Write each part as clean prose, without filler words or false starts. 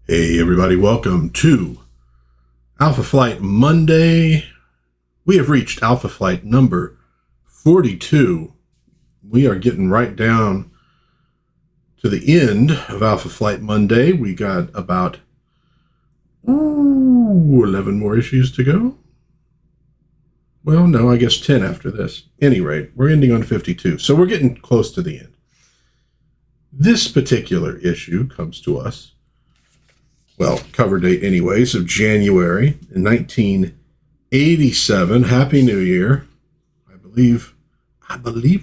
Hey everybody, welcome to Alpha Flight Monday. We have reached Alpha Flight number 42. We are getting right down to the end of Alpha Flight Monday. We got about 11 more issues to go. Well, no, I guess 10 after this. At any rate, we're ending on 52, so we're getting close to the end. This particular issue comes to us, well, cover date anyways, of January in 1987. Happy New Year. I believe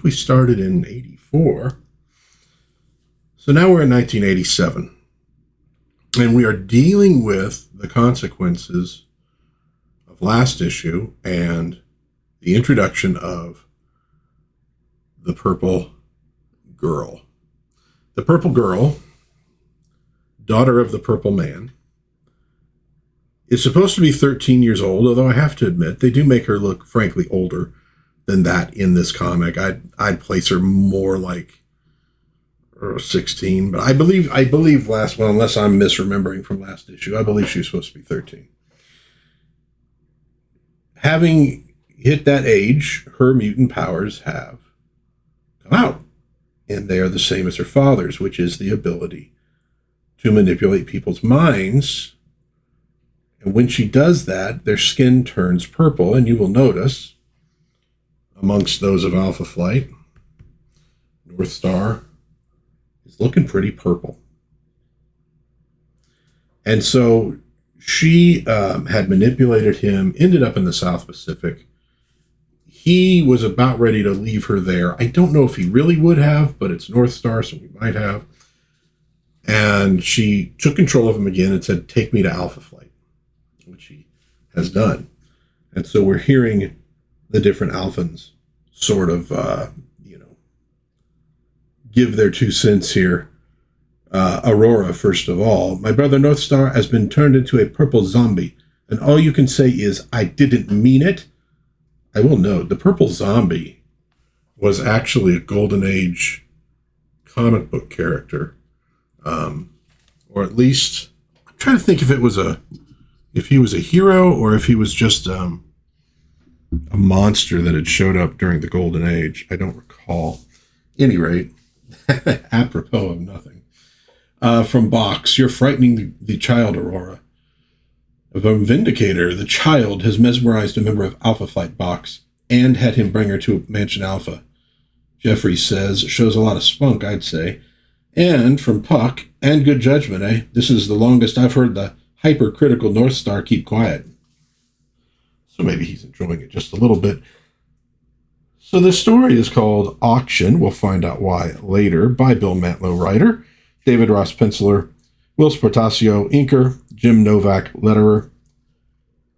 we started in 84. So now we're in 1987. And we are dealing with the consequences of last issue and the introduction of the Purple Girl. The Purple Girl, daughter of the Purple Man, is supposed to be 13 years old, although I have to admit they do make her look, frankly, older than that in this comic. I'd place her more like 16, but I believe last one, unless I'm misremembering from last issue, I believe she was supposed to be 13. Having hit that age, her mutant powers have come out, and they are the same as her father's, which is the ability to manipulate people's minds. And when she does that, their skin turns purple, and you will notice amongst those of Alpha Flight, North Star is looking pretty purple. And so she had manipulated him, ended up in the South Pacific. He was about ready to leave her there. I don't know if he really would have, but it's North Star, so we might have. And she took control of him again and said, "Take me to Alpha Flight," which he has done. And so we're hearing the different Alphans sort of, give their 2 cents here. Aurora, first of all. "My brother North Star has been turned into a purple zombie, and all you can say is, 'I didn't mean it.'" I will note, the purple zombie was actually a Golden Age comic book character. Or at least, I'm trying to think if he was a hero or if he was just a monster that had showed up during the Golden Age. I don't recall. At any rate, apropos of nothing. From Box, "You're frightening the child, Aurora." From Vindicator, "The child has mesmerized a member of Alpha Flight Box and had him bring her to Mansion Alpha." Jeffrey says, "Shows a lot of spunk, I'd say." And from Puck, "And good judgment, eh? This is the longest I've heard the hypercritical North Star keep quiet." So maybe he's enjoying it just a little bit. So the story is called Auction. We'll find out why later. By Bill Mantlo, writer, David Ross, penciler, Whilce Portacio, inker, Jim Novak, letterer,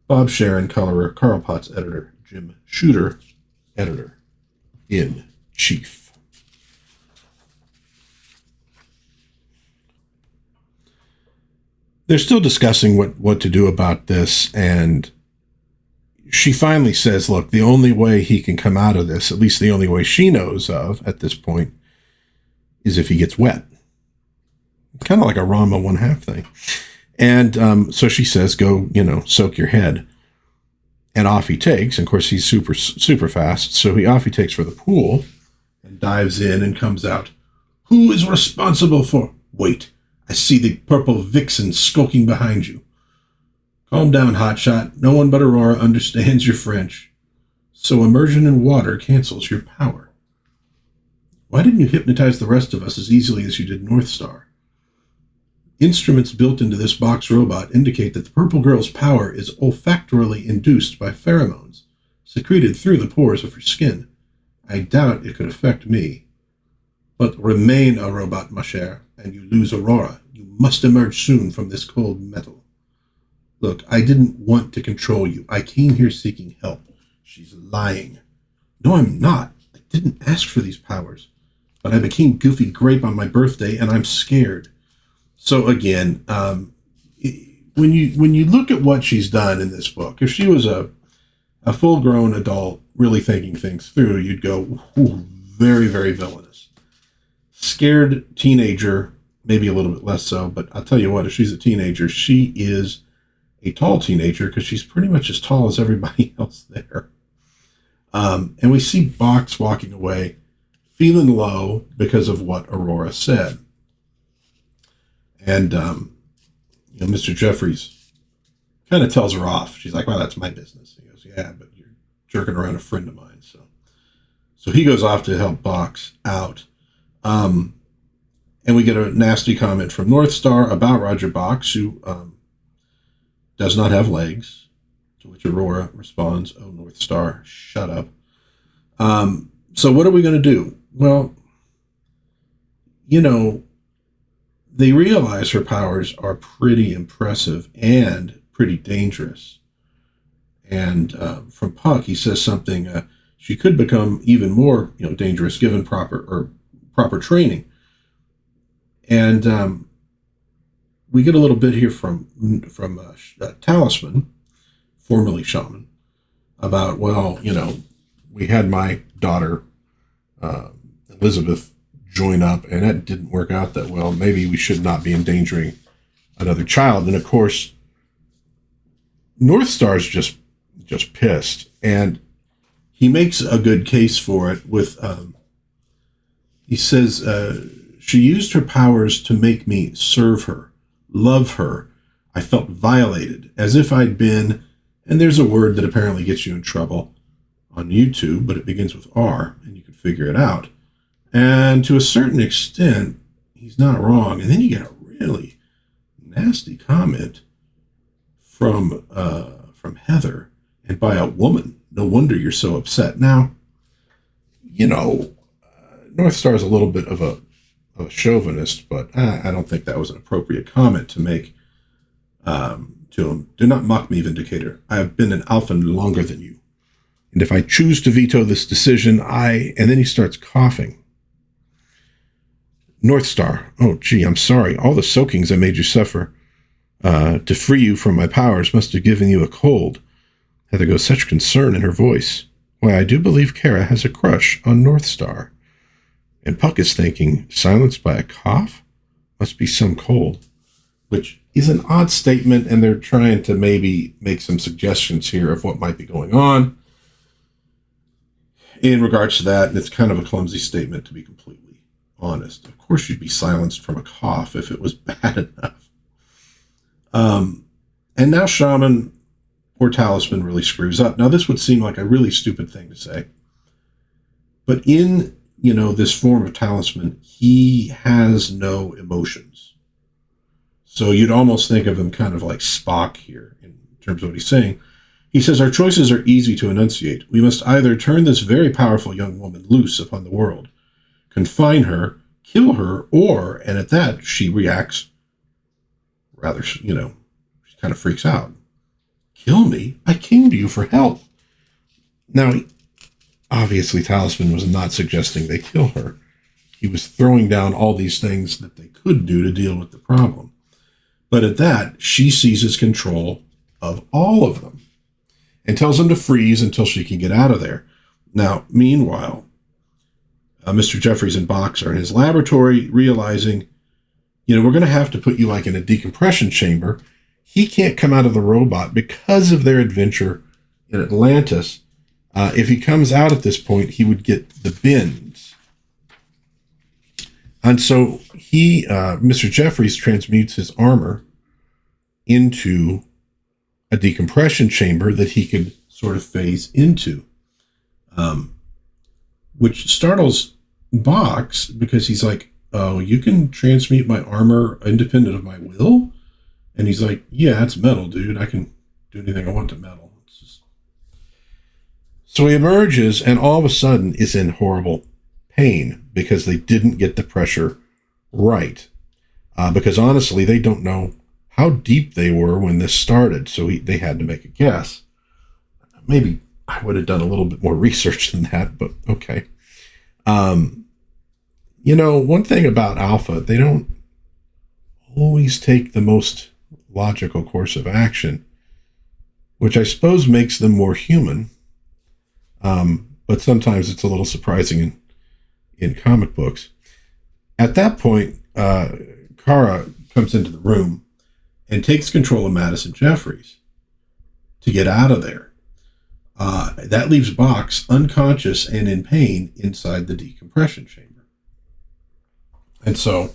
Bob Sharon, colorer, Carl Potts, editor, Jim Shooter, editor-in-chief. They're still discussing what to do about this, and she finally says, look, the only way he can come out of this, at least the only way she knows of at this point, is if he gets wet. Kind of like a Rama 1/2 thing. And so she says, go, soak your head. And off he takes. And of course, he's super, super fast. So off he takes for the pool and dives in and comes out. "Who is responsible for—" "Wait. I see the purple vixen skulking behind you." "Calm down, hotshot. No one but Aurora understands your French. So immersion in water cancels your power. Why didn't you hypnotize the rest of us as easily as you did North Star? Instruments built into this box robot indicate that the Purple Girl's power is olfactorily induced by pheromones secreted through the pores of her skin. I doubt it could affect me. But remain a robot, ma chère, and you lose Aurora. You must emerge soon from this cold metal. Look, I didn't want to control you. I came here seeking help." She's lying. "No, I'm not. I didn't ask for these powers. But I became Goofy Grape on my birthday, and I'm scared." So again, when you look at what she's done in this book, if she was a full-grown adult really thinking things through, you'd go, ooh, very, very villainous. Scared teenager maybe a little bit less so, but I'll tell you what, if she's a teenager, she is a tall teenager because she's pretty much as tall as everybody else there. And we see Box walking away, feeling low because of what Aurora said. And, Mr. Jeffries kind of tells her off. She's like, well, that's my business. He goes, yeah, but you're jerking around a friend of mine. So he goes off to help Box out. And we get a nasty comment from North Star about Roger Box, who does not have legs, to which Aurora responds, oh, North Star, shut up. So what are we going to do? Well, they realize her powers are pretty impressive and pretty dangerous. And from Puck, he says something, she could become even more dangerous given proper training. And we get a little bit here from Talisman, formerly Shaman, about, well, we had my daughter, Elizabeth, join up, and that didn't work out that well. Maybe we should not be endangering another child. And of course, North Star's just pissed, and he makes a good case for it with, he says, she used her powers to make me serve her, love her. I felt violated, as if I'd been, and there's a word that apparently gets you in trouble on YouTube, but it begins with R, and you can figure it out. And to a certain extent, he's not wrong. And then you get a really nasty comment from Heather, and by a woman. No wonder you're so upset. Now, North Star is a little bit of a chauvinist, but I don't think that was an appropriate comment to make to him. Do not mock me, Vindicator. I have been an alpha longer than you. And if I choose to veto this decision, and then he starts coughing. North Star, oh, gee, I'm sorry. All the soakings I made you suffer to free you from my powers must have given you a cold. Heather goes, such concern in her voice. Why, I do believe Kara has a crush on North Star. And Puck is thinking, silenced by a cough? Must be some cold. Which is an odd statement, and they're trying to maybe make some suggestions here of what might be going on in regards to that. And it's kind of a clumsy statement, to be completely honest. Of course you'd be silenced from a cough if it was bad enough. And now Shaman or Talisman really screws up. Now this would seem like a really stupid thing to say, but in this form of Talisman, he has no emotions. So you'd almost think of him kind of like Spock here in terms of what he's saying. He says, our choices are easy to enunciate. We must either turn this very powerful young woman loose upon the world, confine her, kill her, or, and at that she reacts rather, she kind of freaks out. Kill me? I came to you for help. Now, obviously, Talisman was not suggesting they kill her. He was throwing down all these things that they could do to deal with the problem. But at that, she seizes control of all of them and tells them to freeze until she can get out of there. Now, meanwhile, Mr. Jeffries and Box are in his laboratory realizing, we're going to have to put you like in a decompression chamber. He can't come out of the robot because of their adventure in Atlantis. If he comes out at this point, he would get the bins. And so Mr. Jeffries transmutes his armor into a decompression chamber that he could sort of phase into, which startles Box because he's like, oh, you can transmute my armor independent of my will? And he's like, yeah, it's metal, dude. I can do anything I want to metal. So he emerges and all of a sudden is in horrible pain because they didn't get the pressure right. Because honestly, they don't know how deep they were when this started. So they had to make a guess. Maybe I would have done a little bit more research than that, but okay. One thing about Alpha, they don't always take the most logical course of action, which I suppose makes them more human. But sometimes it's a little surprising in comic books. At that point, Kara comes into the room and takes control of Madison Jeffries to get out of there. That leaves Box unconscious and in pain inside the decompression chamber. And so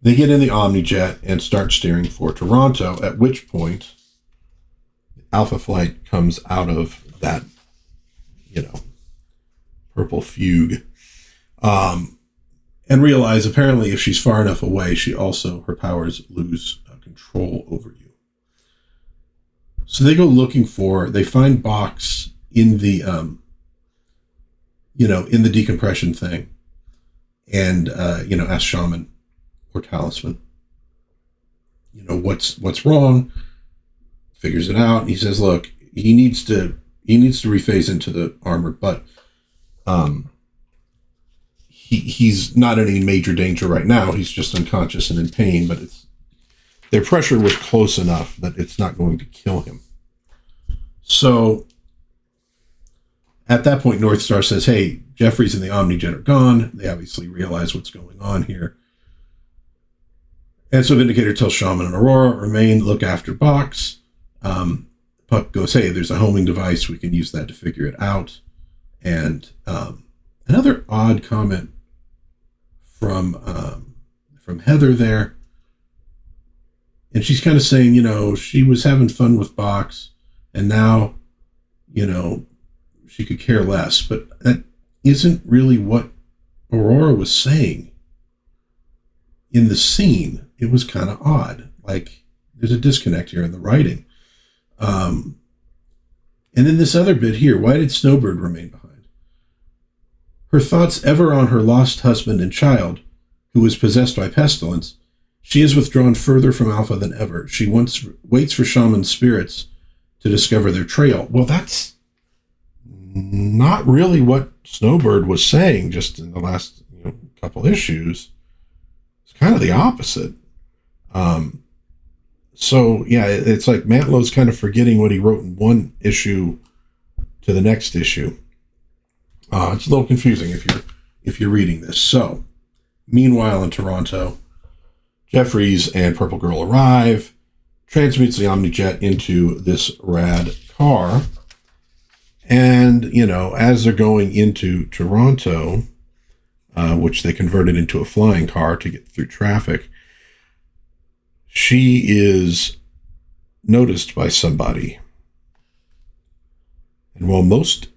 they get in the Omnijet and start steering for Toronto, at which point Alpha Flight comes out of that, purple fugue. And realize apparently if she's far enough away, her powers lose control over you. So they go they find Box in the, in the decompression thing, and, ask Shaman or Talisman, what's wrong, figures it out. And he says, look, he needs to rephase into the armor, but, he's not in any major danger right now. He's just unconscious and in pain, but their pressure was close enough that it's not going to kill him. So at that point, North Star says, hey, Jeffries and the Omnijet are gone. They obviously realize what's going on here. And so Vindicator tells Shaman and Aurora, remain, look after Box. Puck goes, hey, there's a homing device. We can use that to figure it out. And another odd comment from Heather there. And she's kind of saying, she was having fun with Box, and now, she could care less. But that isn't really what Aurora was saying in the scene. It was kind of odd. Like, there's a disconnect here in the writing. And then this other bit here, why did Snowbird remain behind? Her thoughts ever on her lost husband and child, who was possessed by pestilence, she is withdrawn further from Alpha than ever. She waits for Shaman's spirits to discover their trail. Well, that's not really what Snowbird was saying just in the last couple issues. It's kind of the opposite. So, yeah, it's like Mantlo's kind of forgetting what he wrote in one issue to the next issue. It's a little confusing if you're reading this. So, meanwhile in Toronto, Jeffries and Purple Girl arrive, transmutes the Omnijet into this rad car, and, as they're going into Toronto, which they converted into a flying car to get through traffic, she is noticed by somebody. And while most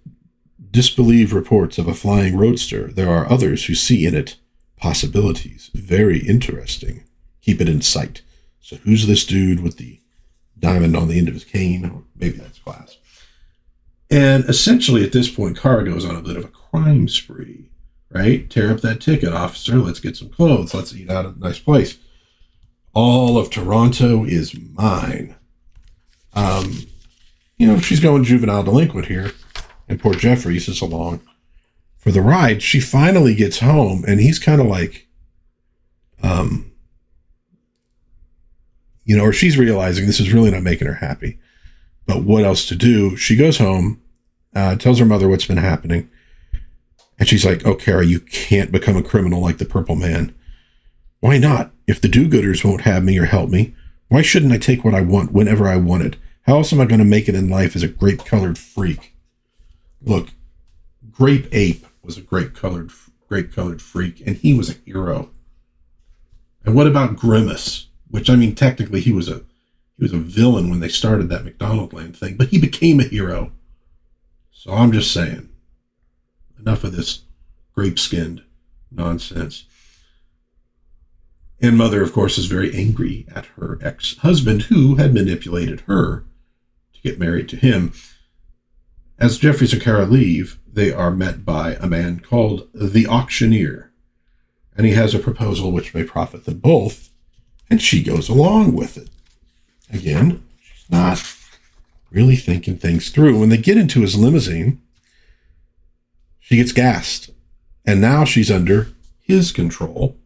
disbelieve reports of a flying roadster, there are others who see in it possibilities. Very interesting. Keep it in sight. So who's this dude with the diamond on the end of his cane? Or maybe that's Class. And essentially at this point, Kara goes on a bit of a crime spree, right? Tear up that ticket, officer. Let's get some clothes. Let's eat out of a nice place. All of Toronto is mine. She's going juvenile delinquent here. And poor Jeffries is along for the ride. She finally gets home, and he's kind of like, or she's realizing this is really not making her happy. But what else to do? She goes home, tells her mother what's been happening. And she's like, oh, Kara, you can't become a criminal like the Purple Man. Why not? If the do-gooders won't have me or help me, why shouldn't I take what I want whenever I want it? How else am I going to make it in life as a grape-colored freak? Look, Grape Ape was a grape-colored freak, and he was a hero. And what about Grimace? Which, technically he was a villain when they started that McDonald Land thing, but he became a hero. So I'm just saying, enough of this grape-skinned nonsense. And Mother, of course, is very angry at her ex-husband, who had manipulated her to get married to him. As Jeffries and Kara leave, they are met by a man called the Auctioneer. And he has a proposal which may profit them both, and she goes along with it. Again, she's not really thinking things through. When they get into his limousine, she gets gassed. And now she's under his control.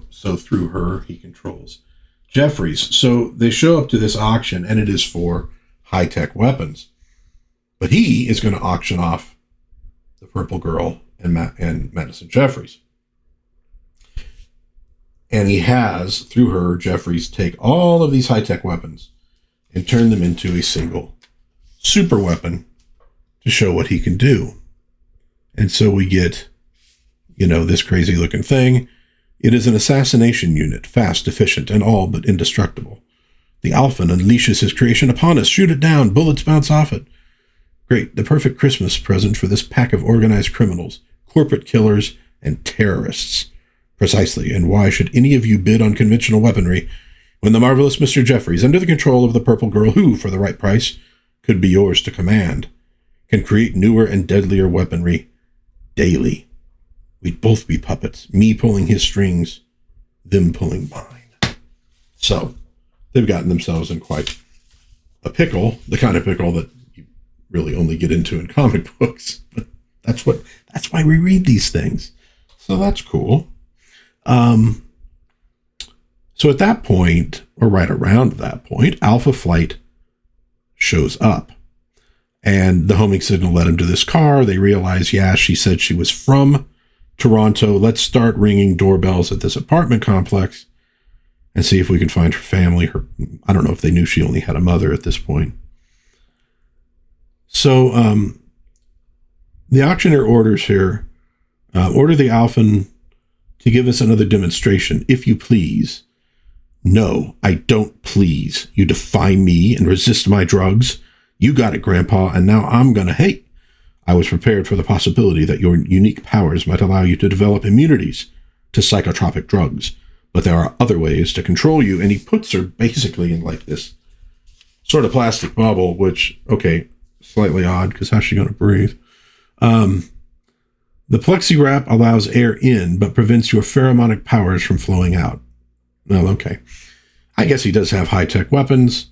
So through her, he controls Jeffries. So they show up to this auction, and it is for high-tech weapons. But he is going to auction off the Purple Girl and Madison Jeffries. And he has, through her, Jeffries, take all of these high-tech weapons and turn them into a single super weapon to show what he can do. And so we get, this crazy looking thing. It is an assassination unit, fast, efficient, and all but indestructible. The Alphan unleashes his creation upon us. Shoot it down. Bullets bounce off it. Great. The perfect Christmas present for this pack of organized criminals, corporate killers, and terrorists. Precisely. And why should any of you bid on conventional weaponry when the marvelous Mr. Jeffries, under the control of the purple girl who, for the right price, could be yours to command, can create newer and deadlier weaponry daily? We'd both be puppets, me pulling his strings, them pulling mine. So, they've gotten themselves in quite a pickle, the kind of pickle that you really only get into in comic books. But that's why we read these things. So that's cool. So at that point, or right around that point, Alpha Flight shows up. And the homing signal led him to this car. They realize, she said she was from Toronto. Let's start ringing doorbells at this apartment complex and see if we can find her family. I don't know if they knew she only had a mother at this point. So the auctioneer orders here, order the Alphan to give us another demonstration, if you please. No, I don't please. You defy me and resist my drugs. You got it, Grandpa, and now I'm gonna hate. I was prepared for the possibility that your unique powers might allow you to develop immunities to psychotropic drugs, but there are other ways to control you. And he puts her basically in like this sort of plastic bubble, which, okay, slightly odd, because how's she going to breathe? The plexi wrap allows air in, but prevents your pheromonic powers from flowing out. Well, okay. I guess he does have high-tech weapons.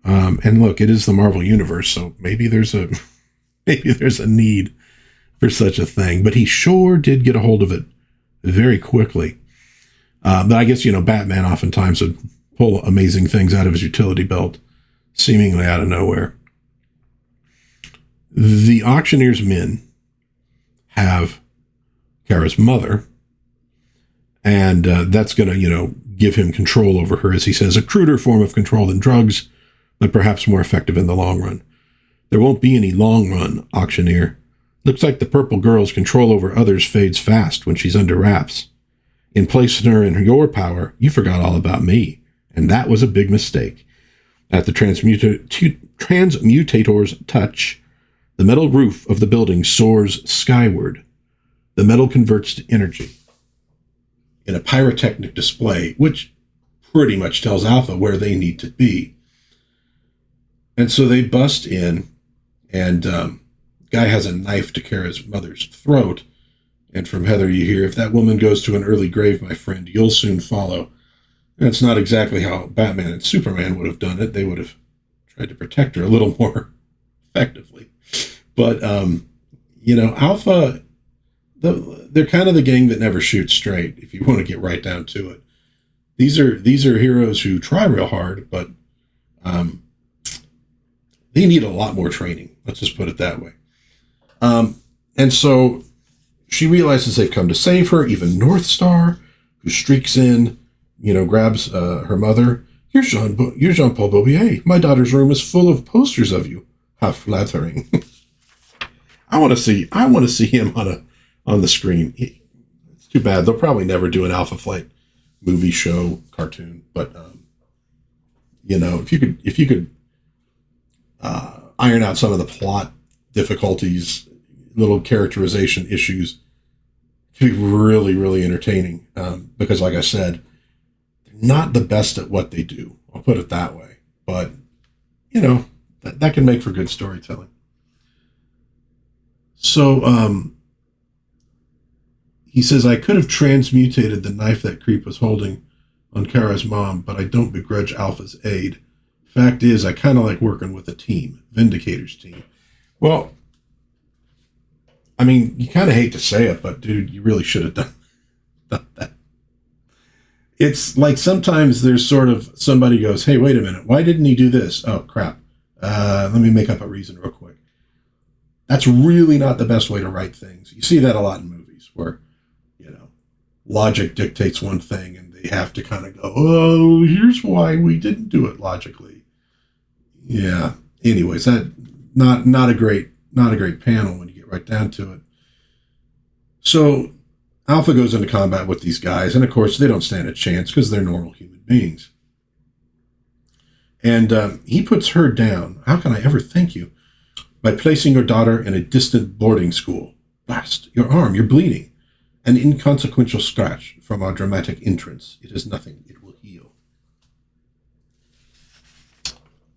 And look, it is the Marvel Universe, so maybe there's a need for such a thing. But he sure did get a hold of it very quickly. But I guess, Batman oftentimes would pull amazing things out of his utility belt, seemingly out of nowhere. The auctioneer's men have Kara's mother, and that's going to, give him control over her, as he says, a cruder form of control than drugs, but perhaps more effective in the long run. There won't be any long run, auctioneer. Looks like the purple girl's control over others fades fast when she's under wraps. In placing her in your power, you forgot all about me, and that was a big mistake. At the transmutator's touch, the metal roof of the building soars skyward. The metal converts to energy in a pyrotechnic display, which pretty much tells Alpha where they need to be. And so they bust in, and guy has a knife to Kara's mother's throat. And from Heather, you hear, if that woman goes to an early grave, my friend, you'll soon follow. And it's not exactly how Batman and Superman would have done it. They would have tried to protect her a little more effectively. But, Alpha, they're kind of the gang that never shoots straight, if you want to get right down to it. These are heroes who try real hard, but they need a lot more training. Let's just put it that way. And so she realizes they've come to save her. Even North Star, who streaks in, grabs her mother. You're Jean-Paul Beaubier. My daughter's room is full of posters of you. How flattering. I want to see him on the screen. It's too bad. They'll probably never do an Alpha Flight movie, show, cartoon. But if you could iron out some of the plot difficulties, little characterization issues, it could be really, really entertaining. Because, like I said, they're not the best at what they do. I'll put it that way. But that can make for good storytelling. So he says, I could have transmutated the knife that creep was holding on Kara's mom, but I don't begrudge Alpha's aid. Fact is, I kind of like working with a team, Vindicator's team. Well, I mean, you kind of hate to say it, but dude, you really should have done that. It's like sometimes there's sort of somebody goes, hey, wait a minute, why didn't he do this? Oh, crap. Let me make up a reason real quick. That's really not the best way to write things. You see that a lot in movies where, logic dictates one thing and they have to kind of go, oh, here's why we didn't do it logically. Yeah. Anyways, that not a great panel when you get right down to it. So Alpha goes into combat with these guys, and of course they don't stand a chance because they're normal human beings. And he puts her down. How can I ever thank you? By placing your daughter in a distant boarding school. Blast, your arm, you're bleeding. An inconsequential scratch from our dramatic entrance. It is nothing, it will heal.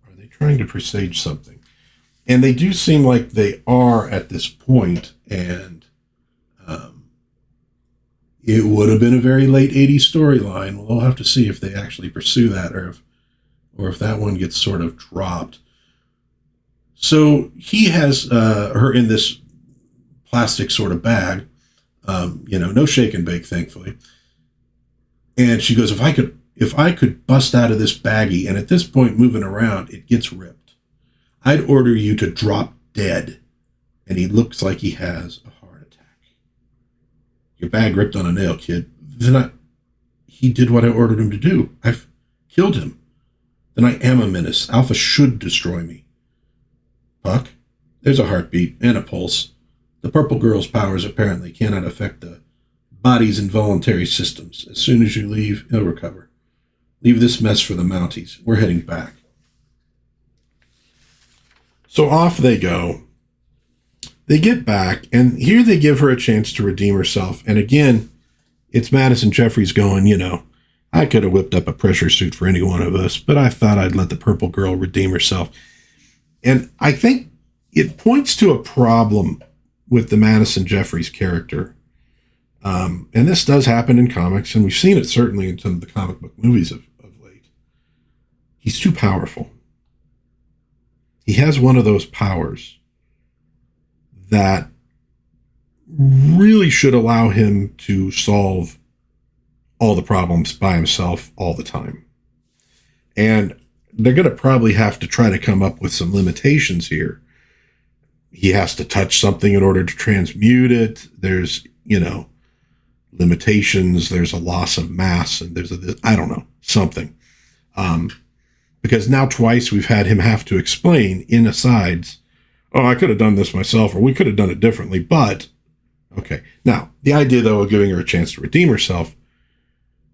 Are they trying to presage something? And they do seem like they are at this point, and it would have been a very late 80s storyline. We'll have to see if they actually pursue that, or if that one gets sort of dropped. So he has her in this plastic sort of bag, no shake and bake, thankfully. And she goes, if I could bust out of this baggie, and at this point moving around, it gets ripped, I'd order you to drop dead. And he looks like he has a heart attack. Your bag ripped on a nail, kid. He did what I ordered him to do. I've killed him. Then I am a menace. Alpha should destroy me. Puck, there's a heartbeat and a pulse. The purple girl's powers apparently cannot affect the body's involuntary systems. As soon as you leave, he'll recover. Leave this mess for the Mounties. We're heading back. So off they go. They get back, and here they give her a chance to redeem herself. And again, it's Madison Jeffries going, I could have whipped up a pressure suit for any one of us, but I thought I'd let the purple girl redeem herself. And I think it points to a problem with the Madison Jeffries character. And this does happen in comics, and we've seen it certainly in some of the comic book movies of late. He's too powerful. He has one of those powers that really should allow him to solve all the problems by himself all the time. And they're going to probably have to try to come up with some limitations here. He has to touch something in order to transmute it. There's, limitations. There's a loss of mass, and there's something. Because now twice we've had him have to explain in asides, oh, I could have done this myself, or we could have done it differently, but okay. Now, the idea, though, of giving her a chance to redeem herself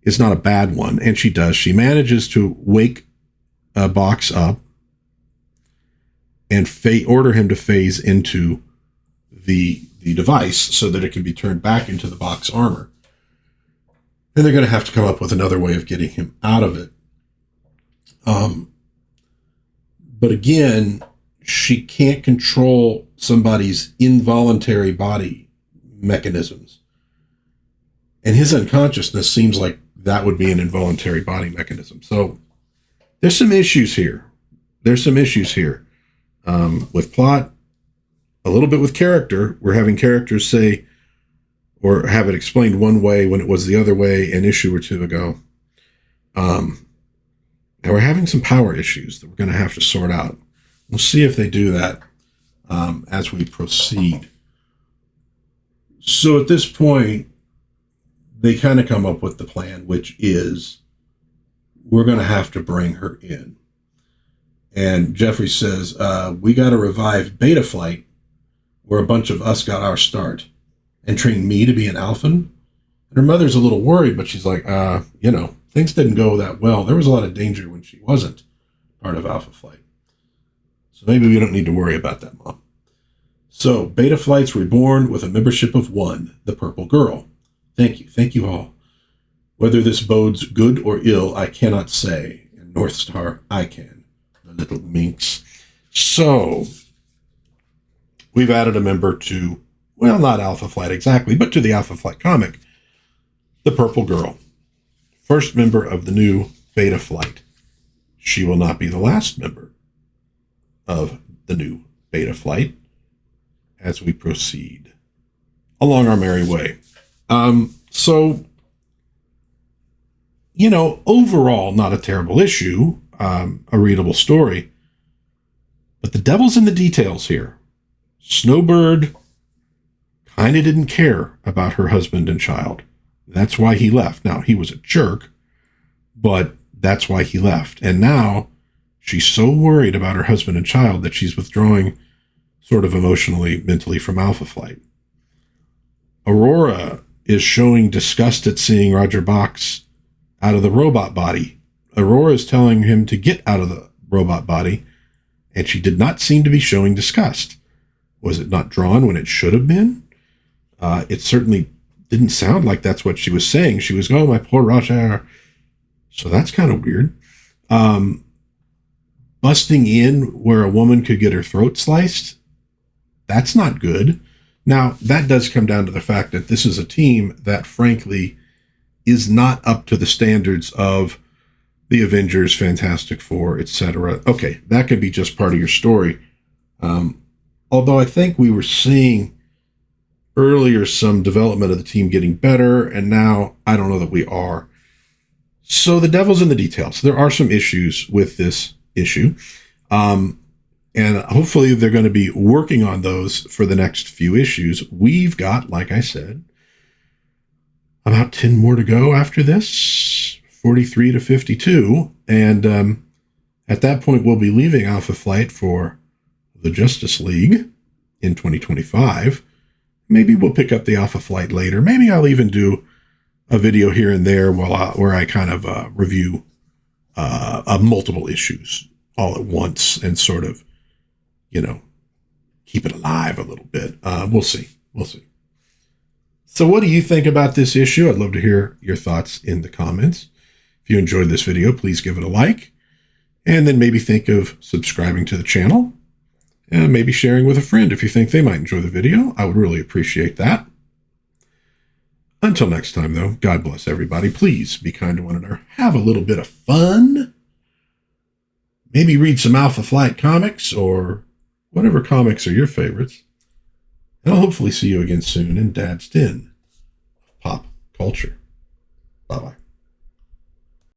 is not a bad one, and she does. She manages to wake a box up and order him to phase into the device so that it can be turned back into the box armor. And they're going to have to come up with another way of getting him out of it. But again, she can't control somebody's involuntary body mechanisms. And his unconsciousness seems like that would be an involuntary body mechanism. So there's some issues here. With plot, a little bit with character. We're having characters say or have it explained one way when it was the other way an issue or two ago. And we're having some power issues that we're going to have to sort out. We'll see if they do that as we proceed. So at this point, they kind of come up with the plan, which is we're going to have to bring her in. And Jeffrey says, we got to revive Beta Flight, where a bunch of us got our start, and train me to be an Alphan. And her mother's a little worried, but she's like, things didn't go that well. There was a lot of danger when she wasn't part of Alpha Flight. So maybe we don't need to worry about that, Mom. So Beta Flight's reborn with a membership of 1, the Purple Girl. Thank you all. Whether this bodes good or ill, I cannot say. And North Star, I can. The little minx. So we've added a member to, well, not Alpha Flight exactly, but to the Alpha Flight comic, the Purple Girl. First member of the new Beta Flight. She will not be the last member of the new Beta Flight as we proceed along our merry way. Overall, not a terrible issue, a readable story, but the devil's in the details here. Snowbird kind of didn't care about her husband and child. That's why he left. Now, he was a jerk, but that's why he left. And now she's so worried about her husband and child that she's withdrawing sort of emotionally, mentally from Alpha Flight. Aurora is showing disgust at seeing Roger Box out of the robot body. Aurora is telling him to get out of the robot body, and she did not seem to be showing disgust. Was it not drawn when it should have been? It certainly didn't sound like that's what she was saying. She was, oh, my poor Roger. So that's kind of weird. Busting in where a woman could get her throat sliced, that's not good. Now, that does come down to the fact that this is a team that, frankly, is not up to the standards of the Avengers, Fantastic Four, etc. Okay, that could be just part of your story. Although I think we were seeing earlier some development of the team getting better, and now I don't know that we are. So the devil's in the details. There are some issues with this issue. And hopefully they're going to be working on those for the next few issues. We've got, like I said, about 10 more to go after this, 43 to 52. And at that point, we'll be leaving Alpha Flight for the Justice League in 2025. Maybe we'll pick up the Alpha Flight later. Maybe I'll even do a video here and there where I kind of review multiple issues all at once and sort of, keep it alive a little bit. We'll see. So what do you think about this issue? I'd love to hear your thoughts in the comments. If you enjoyed this video, please give it a like, and then maybe think of subscribing to the channel, and maybe sharing with a friend if you think they might enjoy the video. I would really appreciate that. Until next time, though, God bless everybody. Please be kind to one another. Have a little bit of fun. Maybe read some Alpha Flight comics or whatever comics are your favorites. And I'll hopefully see you again soon in Dad's Den of Pop Culture. Bye-bye.